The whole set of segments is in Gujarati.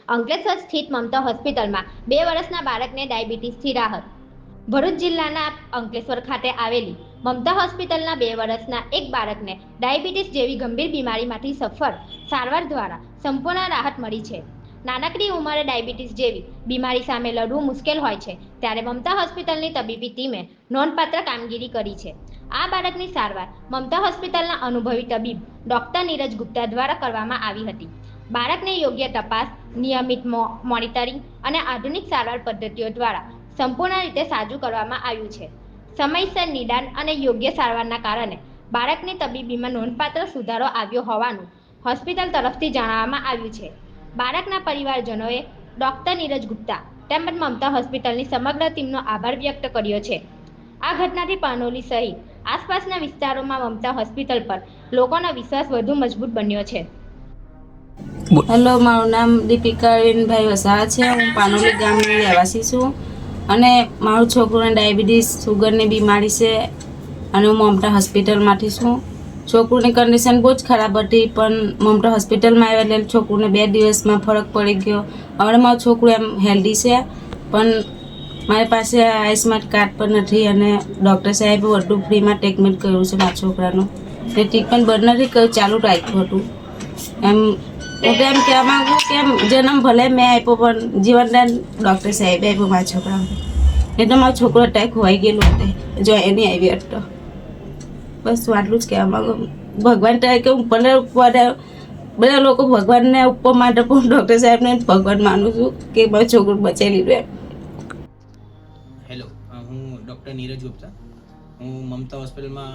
અંકલેશ્વર સ્થિત મમતા હોસ્પિટલમાં 2 વર્ષના બાળકને ડાયાબિટીસથી રાહત. ભરૂચ જિલ્લાના અંકલેશ્વર ખાતે આવેલી મમતા હોસ્પિટલના 2 વર્ષના એક બાળકને ડાયાબિટીસ જેવી ગંભીર બીમારીમાંથી સફળ સારવાર દ્વારા સંપૂર્ણ રાહત મળી છે. નાનકડી ઉંમરે ડાયાબિટીસ જેવી બીમારી સામે લડવું મુશ્કેલ હોય છે, ત્યારે મમતા હોસ્પિટલની તબીબી ટીમે નોંધપાત્ર કામગીરી કરી છે. આ બાળકની સારવાર મમતા હોસ્પિટલના અનુભવી તબીબ ડોક્ટર નીરજ ગુપ્તા દ્વારા કરવામાં આવી હતી. બાળકને યોગ્ય તપાસ, નિયમિત મોનિટરિંગ અને આધુનિક સારવાર પદ્ધતિઓ દ્વારા સંપૂર્ણ રીતે સાજું કરવામાં આવ્યું છે. સમયસર નિદાન અને યોગ્ય સારવારના કારણે બાળકની તબીબીમાં નોંધપાત્ર સુધારો આવ્યો હોવાનું હોસ્પિટલ તરફથી જણાવવામાં આવ્યું છે. બાળકના પરિવારજનોએ ડોક્ટર નીરજ ગુપ્તા તેમજ મમતા હોસ્પિટલની સમગ્ર ટીમનો આભાર વ્યક્ત કર્યો છે. આ ઘટનાથી પાનોલી સહિત આસપાસના વિસ્તારોમાં મમતા હોસ્પિટલ પર લોકોનો વિશ્વાસ વધુ મજબૂત બન્યો છે. હેલો, મારું નામ દીપિકા અરવિંદભાઈ વસાવા છે. હું પાનોલી ગામની રહેવાસી છું અને મારું છોકરાને ડાયાબિટીસ સુગરની બીમારી છે અને હું મમતા હોસ્પિટલમાંથી છું. છોકરુંની કન્ડિશન બહુ જ ખરાબ હતી, પણ મમતા હોસ્પિટલમાં આવ્યા એટલે છોકરુને 2 દિવસમાં ફરક પડી ગયો. હવે મારું છોકરું એમ હેલ્ધી છે, પણ મારી પાસે આયુષ્માન કાર્ડ પણ નથી અને ડૉક્ટર સાહેબે બધું ફ્રીમાં ટ્રીટમેન્ટ કર્યું છે મારા છોકરાનું. એ ટ્રીટમેન્ટ બંધ નથી કર્યું, ચાલુ રાખ્યું હતું. એમ હું તો એમ કહેવા માગું કે જન્મ ભલે મેં આપ્યો, પણ જીવનદાન ડૉક્ટર સાહેબે આપ્યું મારા છોકરાને. એટલે મારો છોકરો અટેક હોઈ ગયેલું હતું, જો એની આવી હતો. બસ હું આટલું જ કહેવા માગું. ભગવાન તરીકે હું બધા લોકો ભગવાનને ઉપર માટે પણ ડૉક્ટર સાહેબને ભગવાન માનું છું કે મારું છોકરું બચાવી લીધું એમ. હેલો, હું ડૉક્ટર નીરજ ગુપ્તા. હું મમતા હોસ્પિટલમાં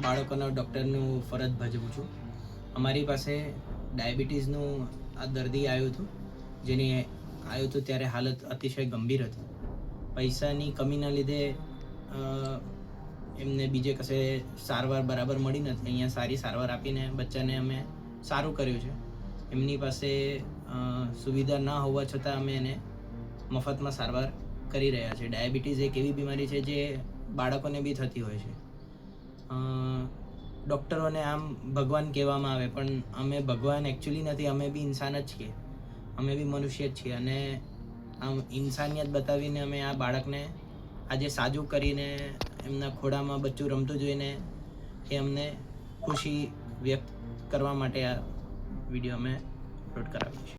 બાળકોના ડૉક્ટરનું ફરજ ભજવું છું. અમારી પાસે ડાયાબિટીસનું આ દર્દી આવ્યું હતું, ત્યારે હાલત અતિશય ગંભીર હતી. પૈસાની કમીના લીધે એમને બીજે કશે સારવાર બરાબર મળી નથી. અહીંયા સારી સારવાર આપીને બચ્ચાને અમે સારું કર્યું છે. એમની પાસે સુવિધા ના હોવા છતાં અમે એને મફતમાં સારવાર કરી રહ્યા છે. ડાયાબિટીસ એક એવી બીમારી છે જે બાળકોને બી થતી હોય છે. ડૉક્ટરોને આમ ભગવાન કહેવામાં આવે, પણ અમે ભગવાન એકચ્યુઅલી નથી. અમે બી ઇન્સાન જ છીએ, અમે બી મનુષ્ય જ છીએ. અને આમ ઇન્સાનિયત બતાવીને અમે આ બાળકને આજે સાજું કરીને એમના ખોળામાં બચ્ચું રમતું જોઈને એ અમને ખુશી વ્યક્ત કરવા માટે આ વિડીયો અમે અપલોડ કરાવીએ છીએ.